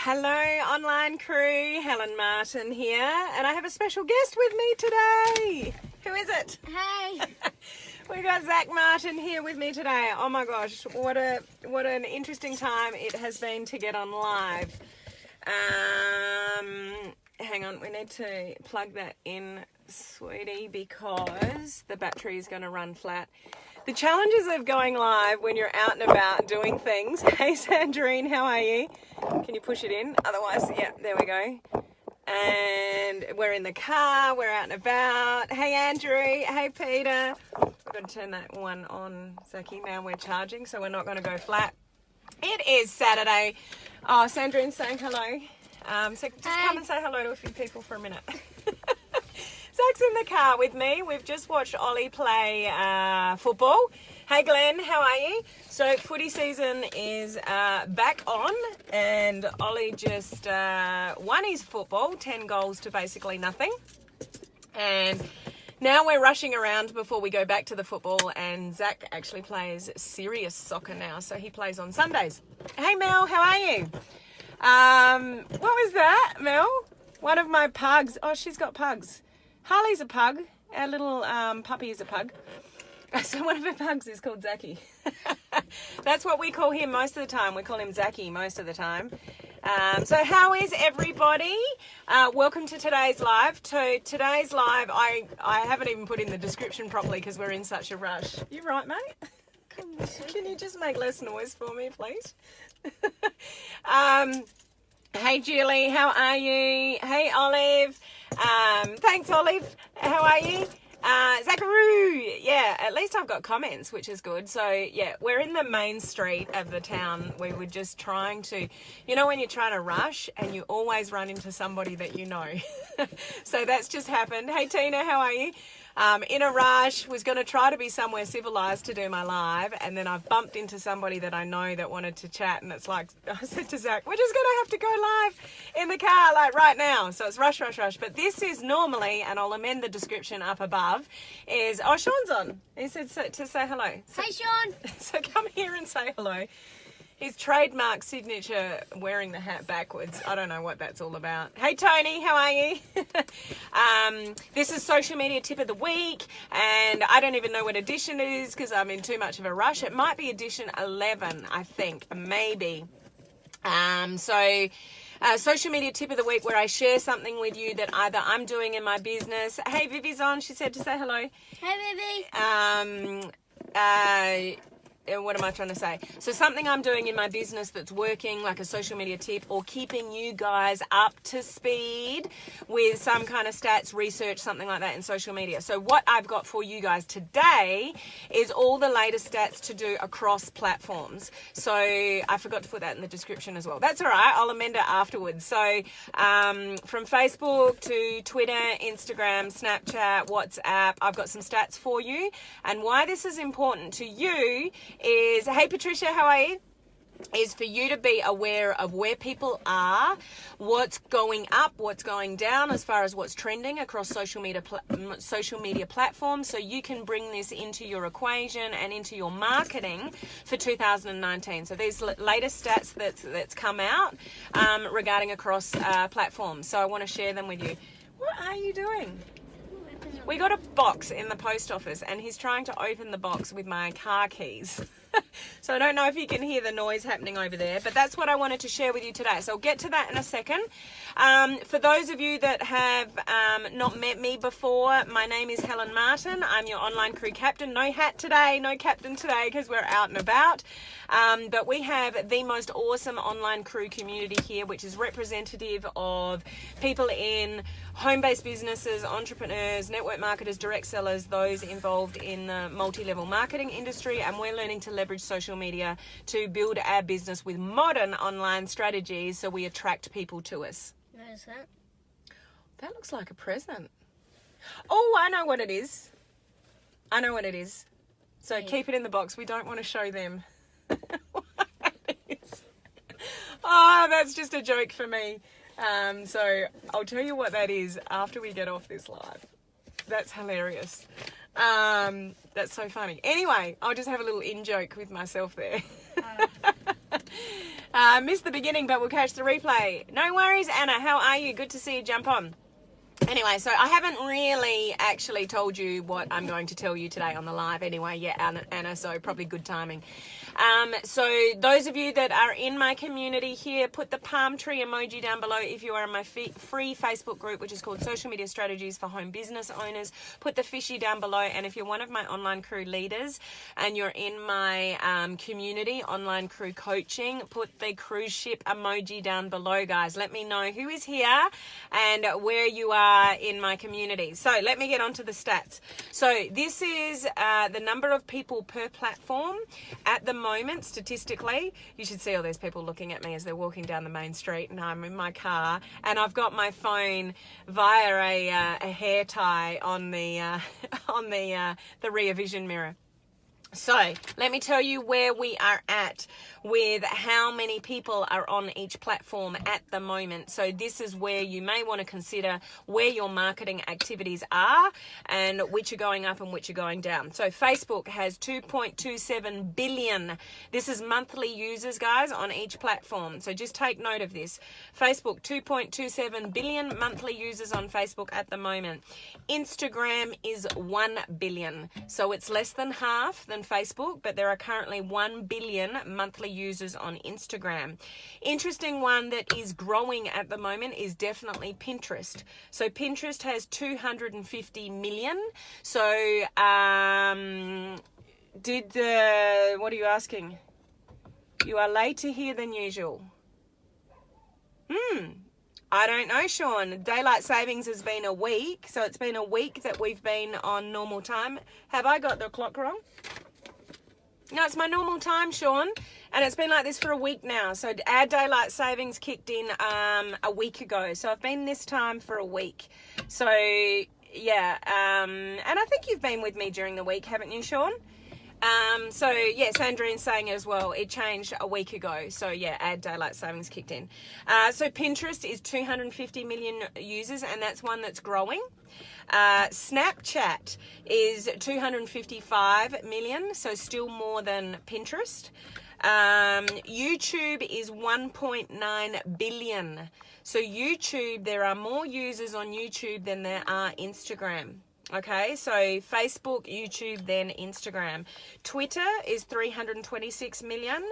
Hello, online crew. Helen Martin here, and I have a special guest with me today. Who is it? Hey. We got Zach Martin here with me today. Oh my gosh, what an interesting time it has been to get on live. Hang on, we need to plug that in, sweetie, because the battery is going to run flat. The challenges of going live when you're out and about doing things. Hey Sandrine, how are you? Can you push it in? Otherwise, yeah, there we go. And we're in the car, we're out and about. Hey Andrew, hey Peter. We've got to turn that one on, Zachy. Now we're charging, so we're not going to go flat. It is Saturday. Oh, Sandrine's saying hello. So just come and say hello to a few people for a minute. Zach's in the car with me. We've just watched Ollie play football. Hey Glenn, how are you? So footy season is back on, and Ollie just won his football, 10 goals to basically nothing. And now we're rushing around before we go back to the football, and Zach actually plays serious soccer now, so he plays on Sundays. Hey Mel, how are you? What was that, Mel? One of my pugs. Oh, she's got pugs. Harley's a pug. Our little puppy is a pug. So one of our pugs is called Zachy. That's what we call him most of the time. We call him Zachy most of the time. So how is everybody? Welcome to today's live. Today's live, I haven't even put in the description properly because we're in such a rush. You right, mate? Can you just make less noise for me, please? Hey Julie, how are you? Hey Olive. Thanks Olive. How are you? Zacharoo. Yeah, at least I've got comments, which is good. So yeah, we're in the main street of the town. We were just trying to, you know, when you're trying to rush and you always run into somebody that you know. So that's just happened. Hey Tina, how are you? In a rush, was going to try to be somewhere civilized to do my live, and then I've bumped into somebody that I know that wanted to chat, and it's like, I said to Zach, we're just going to have to go live in the car, like right now. So it's rush. But this is normally, and I'll amend the description up above, is, oh, Sean's on. He said to say hello. So, Hey Sean. So come here and say hello. His trademark signature, wearing the hat backwards. I don't know what that's all about. Hey Tony, how are you? This is social media tip of the week, and I don't even know what edition it is because I'm in too much of a rush. It might be edition 11, I think, maybe. Social media tip of the week, where I share something with you that either I'm doing in my business. Hey, Vivi's on. She said to say hello. Hey Vivi. What am I trying to say? So something I'm doing in my business that's working, like a social media tip, or keeping you guys up to speed with some kind of stats, research, something like that in social media. So what I've got for you guys today is all the latest stats to do across platforms. So I forgot to put that in the description as well. That's all right. I'll amend it afterwards. So from Facebook to Twitter, Instagram, Snapchat, WhatsApp, I've got some stats for you. And why this is important to you is, hey Patricia, how are you? Is for you to be aware of where people are, what's going up, what's going down as far as what's trending across social media platforms, so you can bring this into your equation and into your marketing for 2019. So these latest stats that's come out regarding across platforms. So I want to share them with you. What are you doing? We got a box in the post office, and he's trying to open the box with my car keys. So I don't know if you can hear the noise happening over there, but that's what I wanted to share with you today. So I'll get to that in a second. For those of you that have not met me before, my name is Helen Martin. I'm your online crew captain. No hat today, no captain today, because we're out and about. But we have the most awesome online crew community here, which is representative of people in home-based businesses, entrepreneurs, network marketers, direct sellers, those involved in the multi-level marketing industry, and we're learning to leverage social media to build our business with modern online strategies so we attract people to us. What is that? That looks like a present. Oh, I know what it is. So keep it in the box. We don't want to show them what it is. Oh, that's just a joke for me. So I'll tell you what that is after we get off this live. That's hilarious. That's so funny. Anyway, I'll just have a little in-joke with myself there. Missed the beginning, but we'll catch the replay. No worries, Anna. How are you? Good to see you jump on. Anyway, so I haven't really actually told you what I'm going to tell you today on the live anyway yet, Anna, so probably good timing. So those of you that are in my community here, put the palm tree emoji down below if you are in my free Facebook group, which is called Social Media Strategies for Home Business Owners. Put the fishy down below, and if you're one of my online crew leaders and you're in my community, online crew coaching, put the cruise ship emoji down below, guys. Let me know who is here and where you are in my community. So let me get on to the stats. So this is the number of people per platform at the moment. Statistically, you should see all those people looking at me as they're walking down the main street, and I'm in my car and I've got my phone via a hair tie on the rear vision mirror. So let me tell you where we are at with how many people are on each platform at the moment. So this is where you may want to consider where your marketing activities are and which are going up and which are going down. So Facebook has 2.27 billion. This is monthly users, guys, on each platform. So just take note of this. Facebook, 2.27 billion monthly users on Facebook at the moment. Instagram is 1 billion. So it's less than half than Facebook, but there are currently 1 billion monthly users on Instagram. Interesting one that is growing at the moment is definitely Pinterest. So Pinterest has 250 million. So what are you asking? You are later here than usual. I don't know, Sean. Daylight savings has been a week, so it's been a week that we've been on normal time. Have I got the clock wrong? No, it's my normal time, Sean, and it's been like this for a week now. So our daylight savings kicked in a week ago, so I've been this time for a week. So yeah, and I think you've been with me during the week, haven't you, Sean? So yeah, Sandrine's saying as well, it changed a week ago. So yeah, add daylight savings kicked in. So Pinterest is 250 million users, and that's one that's growing. Snapchat is 255 million, so still more than Pinterest. YouTube is 1.9 billion. So YouTube, there are more users on YouTube than there are Instagram. Okay, so Facebook, YouTube, then Instagram. Twitter is 326 million.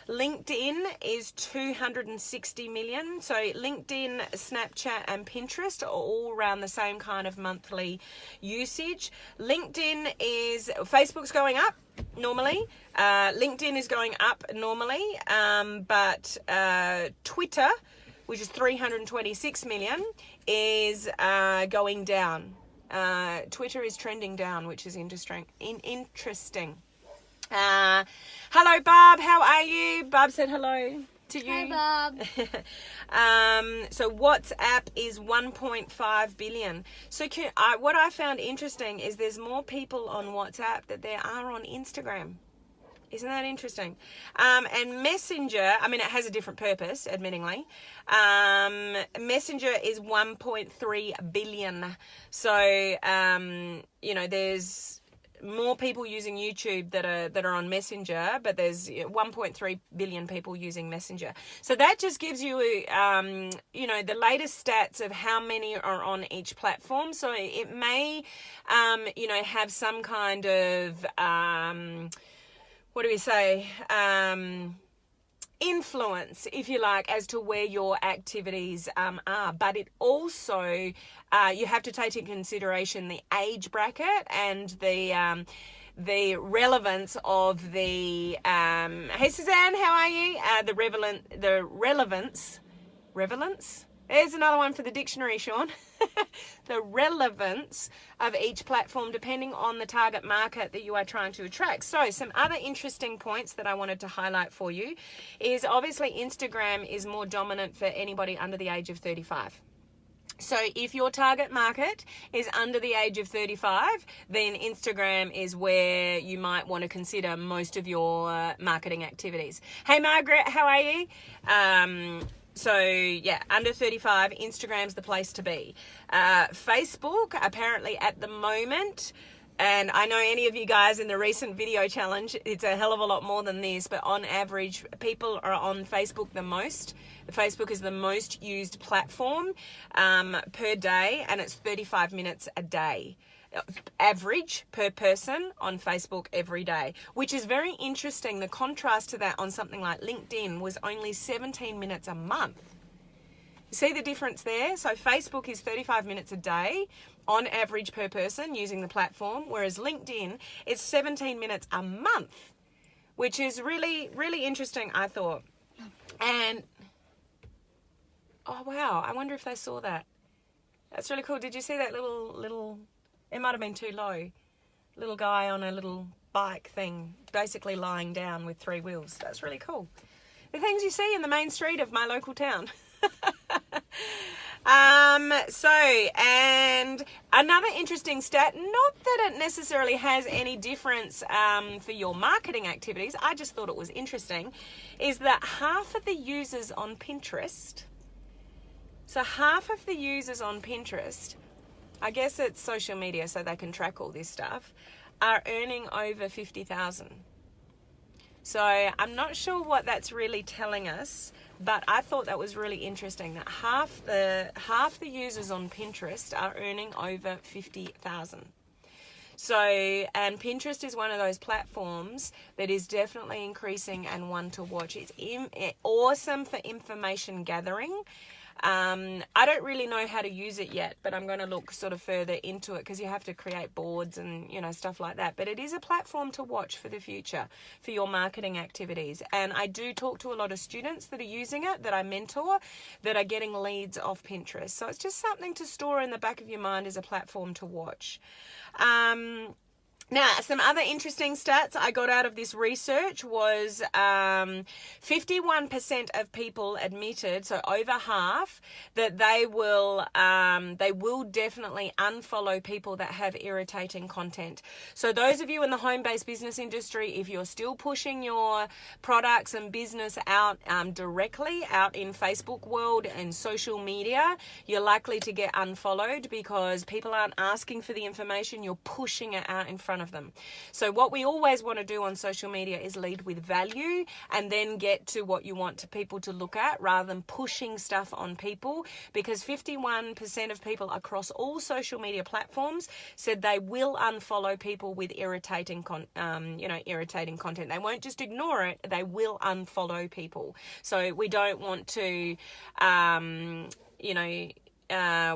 LinkedIn is 260 million. So LinkedIn, Snapchat, and Pinterest are all around the same kind of monthly usage. Facebook's going up normally. LinkedIn is going up normally. But Twitter, which is 326 million, is going down. Twitter is trending down, which is interesting. Hello, Barb. How are you? Barb said hello to you. Hi, Bob. So WhatsApp is 1.5 billion. So what I found interesting is there's more people on WhatsApp than there are on Instagram. Isn't that interesting? And Messenger, I mean, it has a different purpose, admittingly. Messenger is 1.3 billion. So, there's more people using YouTube that are on Messenger, but there's 1.3 billion people using Messenger. So that just gives you, the latest stats of how many are on each platform. So it may, have some kind of... influence, if you like, as to where your activities are. But it also, you have to take into consideration the age bracket and the relevance of the, hey Suzanne, how are you? The relevance? There's another one for the dictionary, Sean. The relevance of each platform depending on the target market that you are trying to attract. So some other interesting points that I wanted to highlight for you is obviously Instagram is more dominant for anybody under the age of 35. So if your target market is under the age of 35, then Instagram is where you might want to consider most of your marketing activities. Hey Margaret, how are you? So yeah, under 35, Instagram's the place to be. Facebook, apparently at the moment, And I know any of you guys in the recent video challenge, it's a hell of a lot more than this, but on average, people are on Facebook the most. Facebook is the most used platform per day, and it's 35 minutes a day. Average per person on Facebook every day, which is very interesting. The contrast to that on something like LinkedIn was only 17 minutes a month. See the difference there? So Facebook is 35 minutes a day on average per person using the platform, whereas LinkedIn is 17 minutes a month, which is really, really interesting, I thought. And, oh wow, I wonder if they saw that. That's really cool. Did you see that little, it might have been too low, little guy on a little bike thing, basically lying down with 3 wheels. That's really cool. The things you see in the main street of my local town. And another interesting stat, not that it necessarily has any difference for your marketing activities, I just thought it was interesting, is that half of the users on Pinterest, so half of the users on Pinterest, I guess it's social media so they can track all this stuff, are earning over $50,000. So I'm not sure what that's really telling us, but I thought that was really interesting that half the users on Pinterest are earning over $50,000. So, and Pinterest is one of those platforms that is definitely increasing and one to watch. It's awesome for information gathering. I don't really know how to use it yet, but I'm going to look sort of further into it because you have to create boards and, you know, stuff like that. But it is a platform to watch for the future for your marketing activities. And I do talk to a lot of students that are using it, that I mentor, that are getting leads off Pinterest. So it's just something to store in the back of your mind as a platform to watch. Now, some other interesting stats I got out of this research was 51% of people admitted, so over half, that they will definitely unfollow people that have irritating content. So those of you in the home-based business industry, if you're still pushing your products and business out directly out in Facebook world and social media, you're likely to get unfollowed because people aren't asking for the information, you're pushing it out in front of them. So what we always want to do on social media is lead with value and then get to what you want people to look at rather than pushing stuff on people, because 51% of people across all social media platforms said they will unfollow people with irritating irritating content. They won't just ignore it, they will unfollow people. So we don't want to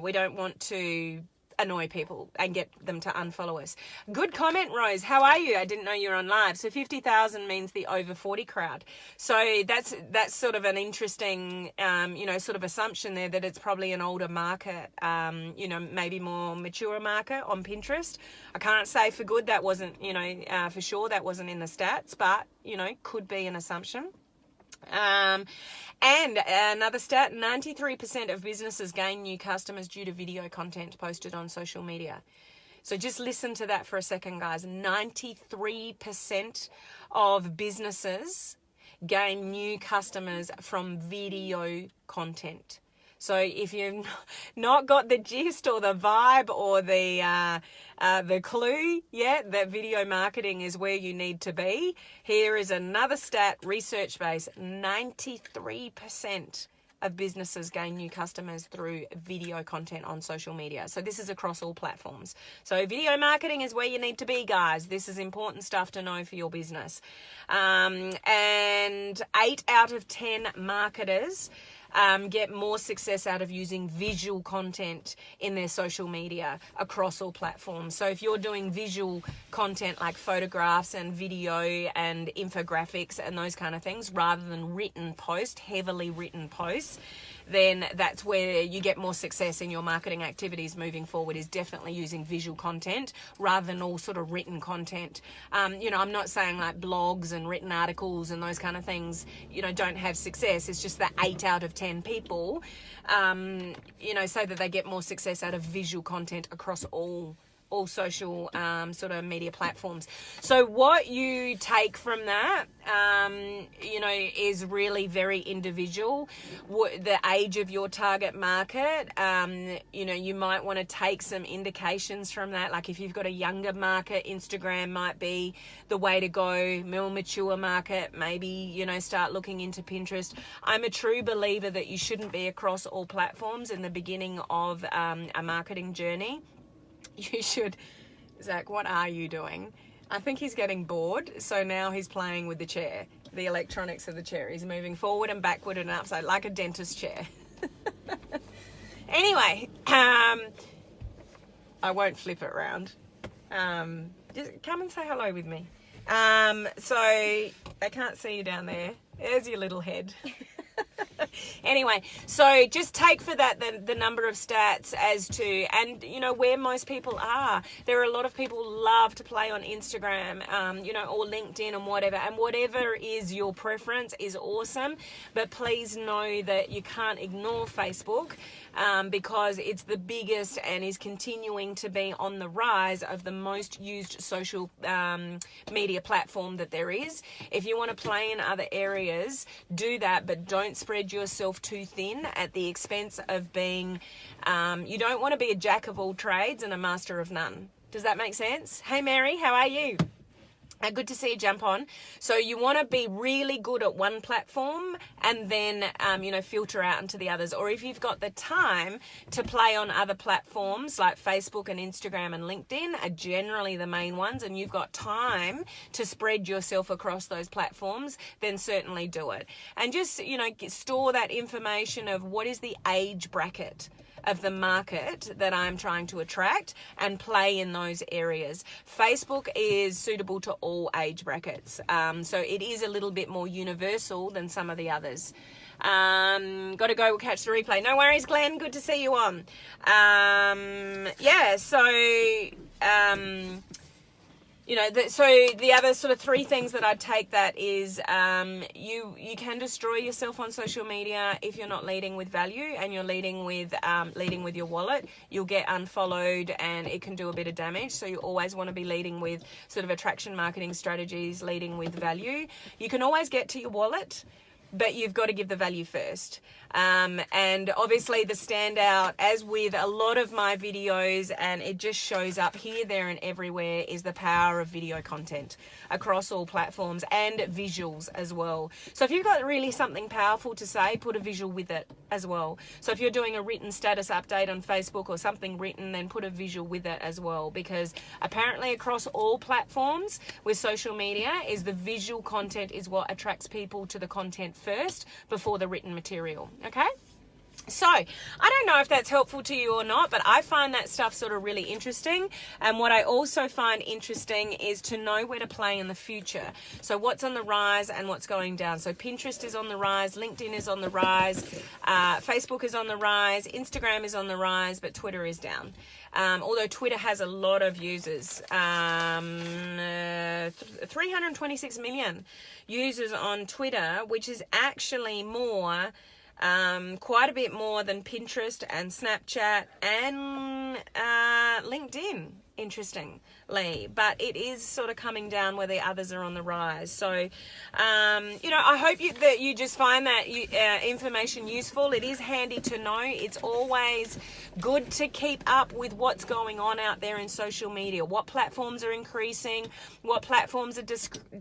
we don't want to annoy people and get them to unfollow us. Good comment, Rose. How are you? I didn't know you were on live. So 50,000 means the over 40 crowd. So that's sort of an interesting, sort of assumption there that it's probably an older market, maybe more mature market on Pinterest. I can't say for good that wasn't, for sure that wasn't in the stats, but, could be an assumption. And another stat, 93% of businesses gain new customers due to video content posted on social media. So just listen to that for a second, guys. 93% of businesses gain new customers from video content. So if you've not got the gist or the vibe or the clue yet that video marketing is where you need to be, here is another stat, research-based. 93% of businesses gain new customers through video content on social media. So this is across all platforms. So video marketing is where you need to be, guys. This is important stuff to know for your business. And 8 out of 10 marketers get more success out of using visual content in their social media across all platforms. So if you're doing visual content like photographs and video and infographics and those kind of things, rather than written posts, heavily written posts, then that's where you get more success in your marketing activities moving forward, is definitely using visual content rather than all sort of written content. I'm not saying like blogs and written articles and those kind of things, don't have success. It's just that 8 out of 10 people, say that they get more success out of visual content across all all social sort of media platforms. So what you take from that, you know, is really very individual. The age of your target market, you know, you might want to take some indications from that. Like if you've got a younger market, Instagram might be the way to go. More mature market, maybe, you know, start looking into Pinterest. I'm a true believer that you shouldn't be across all platforms in the beginning of a marketing journey. You should. Zach, what are you doing? I think he's getting bored, so now he's playing with the chair, the electronics of the chair. He's moving forward and backward and upside, like a dentist chair. Anyway, I won't flip it around. Just come and say hello with me. So I can't see you down there. There's your little head. Anyway, so just take for that the number of stats as to, and you know, where most people are. There are a lot of people who love to play on Instagram, you know, or LinkedIn and whatever is your preference is awesome. But please know that you can't ignore Facebook, because it's the biggest and is continuing to be on the rise of the most used social media platform that there is. If you want to play in other areas, do that, but don't spread yourself too thin at the expense of being, you don't want to be a jack of all trades and a master of none. Does that make sense? Hey Mary, how are you? Good to see you jump on. So you want to be really good at one platform and then, you know, filter out into the others. Or if you've got the time to play on other platforms like Facebook and Instagram and LinkedIn are generally the main ones, and you've got time to spread yourself across those platforms, then certainly do it. And just, you know, store that information of what is the age bracket of the market that I'm trying to attract and play in those areas. Facebook is suitable to all age brackets. So it is a little bit more universal than some of the others. Got to go, we'll catch the replay. No worries, Glenn. Good to see you on. Yeah, so, you know, so the other sort of three things that I'd take that is you can destroy yourself on social media if you're not leading with value and you're leading with your wallet. You'll get unfollowed and it can do a bit of damage. So you always want to be leading with sort of attraction marketing strategies, leading with value. You can always get to your wallet, but you've got to give the value first. And obviously the standout, as with a lot of my videos, and it just shows up here, there and everywhere, is the power of video content across all platforms and visuals as well. So if you've got really something powerful to say, put a visual with it as well. So if you're doing a written status update on Facebook or something written, then put a visual with it as well, because apparently across all platforms with social media is the visual content is what attracts people to the content first before the written material. Okay? So, I don't know if that's helpful to you or not, but I find that stuff sort of really interesting. And what I also find interesting is to know where to play in the future. So what's on the rise and what's going down. So Pinterest is on the rise, LinkedIn is on the rise, Facebook is on the rise, Instagram is on the rise, but Twitter is down. Although Twitter has a lot of users, 326 million users on Twitter, which is actually more, quite a bit more than Pinterest and Snapchat and LinkedIn, interestingly. But it is sort of coming down where the others are on the rise. So, you know, I hope that you just find that information useful. It is handy to know. It's always good to keep up with what's going on out there in social media. What platforms are increasing, what platforms are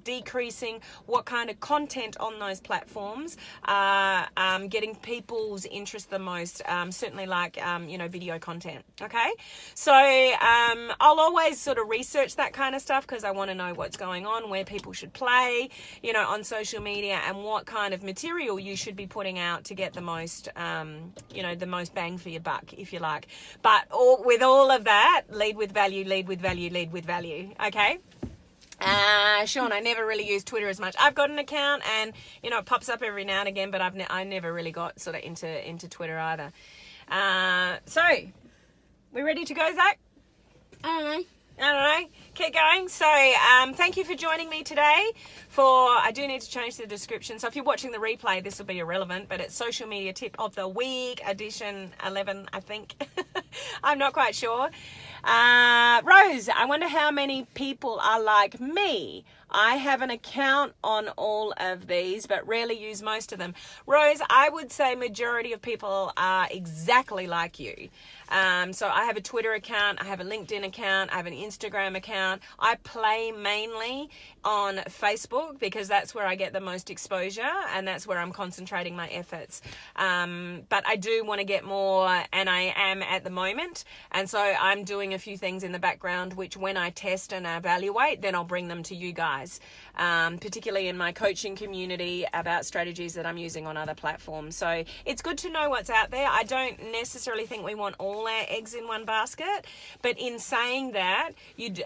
decreasing, what kind of content on those platforms are getting people's interest the most, certainly like, you know, video content. Okay, so I'll always sort of research that kind of stuff because I want to know what's going on, where people should play, you know, on social media, and what kind of material you should be putting out to get the most, you know, the most bang for your buck, if you like. But with all of that, lead with value, lead with value, lead with value. Okay. Sean, I never really use Twitter as much. I've got an account and, you know, it pops up every now and again, but I never really got sort of into Twitter either. So, we ready to go, Zach? I don't know. I don't know. Keep going. So, thank you for joining me today. I do need to change the description. So if you're watching the replay, this will be irrelevant, but it's social media tip of the week, edition 11, I think. I'm not quite sure. Rose, I wonder how many people are like me. I have an account on all of these, but rarely use most of them. Rose, I would say majority of people are exactly like you. So I have a Twitter account, I have a LinkedIn account, I have an Instagram account. I play mainly on Facebook because that's where I get the most exposure and that's where I'm concentrating my efforts. But I do want to get more, and I am at the moment. And so I'm doing a few things in the background, which when I test and evaluate, then I'll bring them to you guys, particularly in my coaching community about strategies that I'm using on other platforms. So it's good to know what's out there. I don't necessarily think we want all our eggs in one basket, but in saying that,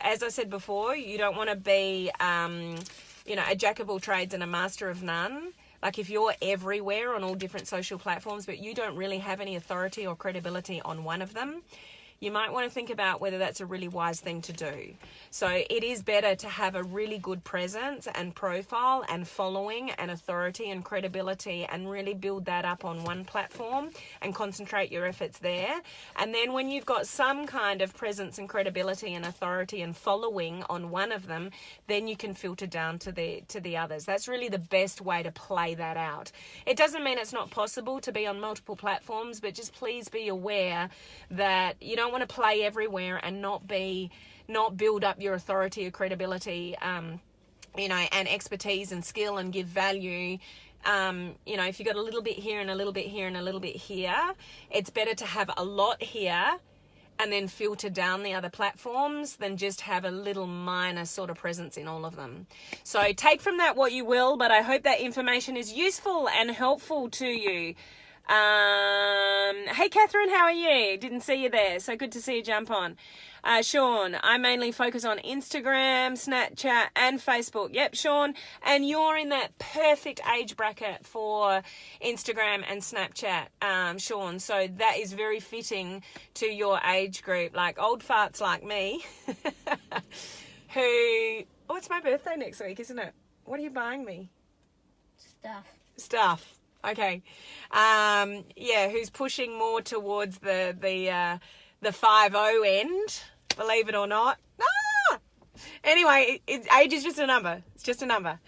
as I said before, you don't want to be a jack of all trades and a master of none. Like if you're everywhere on all different social platforms, but you don't really have any authority or credibility on one of them, you might want to think about whether that's a really wise thing to do. So it is better to have a really good presence and profile and following and authority and credibility and really build that up on one platform and concentrate your efforts there. And then when you've got some kind of presence and credibility and authority and following on one of them, then you can filter down to the others. That's really the best way to play that out. It doesn't mean it's not possible to be on multiple platforms, but just please be aware that you don't want to play everywhere and not build up your authority or credibility, and expertise and skill and give value. If you've got a little bit here and a little bit here and a little bit here, it's better to have a lot here and then filter down the other platforms than just have a little minor sort of presence in all of them. So take from that what you will, but I hope that information is useful and helpful to you. Hey Catherine, how are you? Didn't see you there, so good to see you jump on. Sean, I mainly focus on Instagram, Snapchat and Facebook. Yep, Sean, and you're in that perfect age bracket for Instagram and Snapchat, Sean, so that is very fitting to your age group, like old farts like me it's my birthday next week, isn't it? What are you buying me? Stuff. Okay. Who's pushing more towards the 5-0 end, believe it or not. Anyway, age is just a number. It's just a number.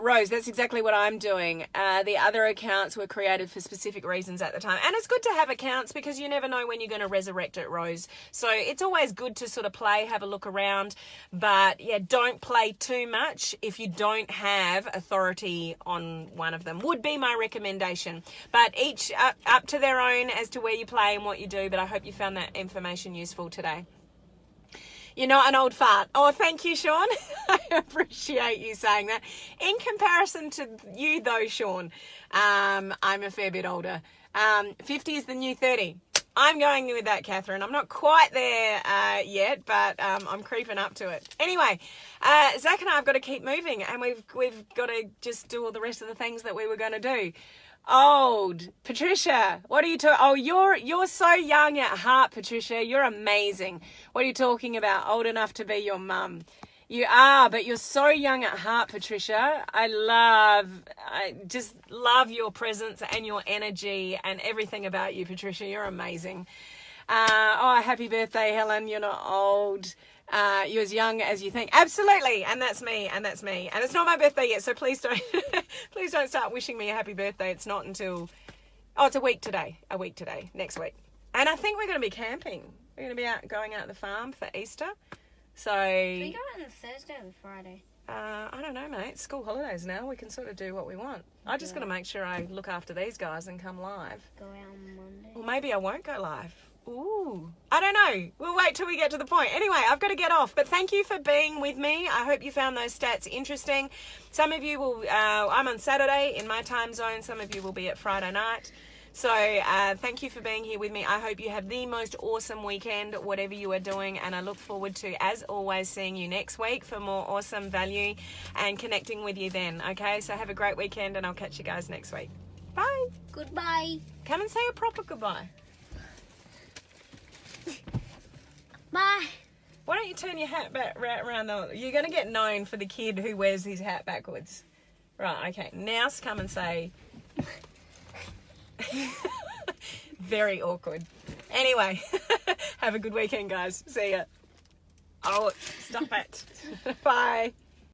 Rose, that's exactly what I'm doing. The other accounts were created for specific reasons at the time. And it's good to have accounts because you never know when you're going to resurrect it, Rose. So it's always good to sort of play, have a look around. But yeah, don't play too much if you don't have authority on one of them, would be my recommendation. But each up to their own as to where you play and what you do. But I hope you found that information useful today. You're not an old fart. Oh, thank you, Sean. I appreciate you saying that. In comparison to you, though, Sean, I'm a fair bit older. 50 is the new 30. I'm going with that, Catherine. I'm not quite there yet, but I'm creeping up to it. Anyway, Zach and I have got to keep moving, and we've got to just do all the rest of the things that we were going to do. Old Patricia, what are you talking? Oh, you're so young at heart, Patricia. You're amazing. What are you talking about? Old enough to be your mum? You are, but you're so young at heart, Patricia. I just love your presence and your energy and everything about you, Patricia. You're amazing. Happy birthday, Helen. You're not old. You're as young as you think. Absolutely. And that's me. And it's not my birthday yet. So please don't, please don't start wishing me a happy birthday. It's not until, it's a week today, next week. And I think we're going to be camping. We're going to be going out the farm for Easter. So we go on Thursday or Friday? I don't know, mate. School holidays now. We can sort of do what we want. I just got to make sure I look after these guys and come live. Go out on Monday. Or maybe I won't go live. Ooh, I don't know. We'll wait till we get to the point. Anyway, I've got to get off. But thank you for being with me. I hope you found those stats interesting. Some of you will, I'm on Saturday in my time zone. Some of you will be at Friday night. So thank you for being here with me. I hope you have the most awesome weekend, whatever you are doing. And I look forward to, as always, seeing you next week for more awesome value and connecting with you then. Okay, so have a great weekend and I'll catch you guys next week. Bye. Goodbye. Come and say a proper goodbye. Bye. Why don't you turn your hat back right around the... You're going to get known for the kid who wears his hat backwards. Right, okay. Now come and say... Very awkward. Anyway, have a good weekend, guys. See ya. Oh, stop it. Bye.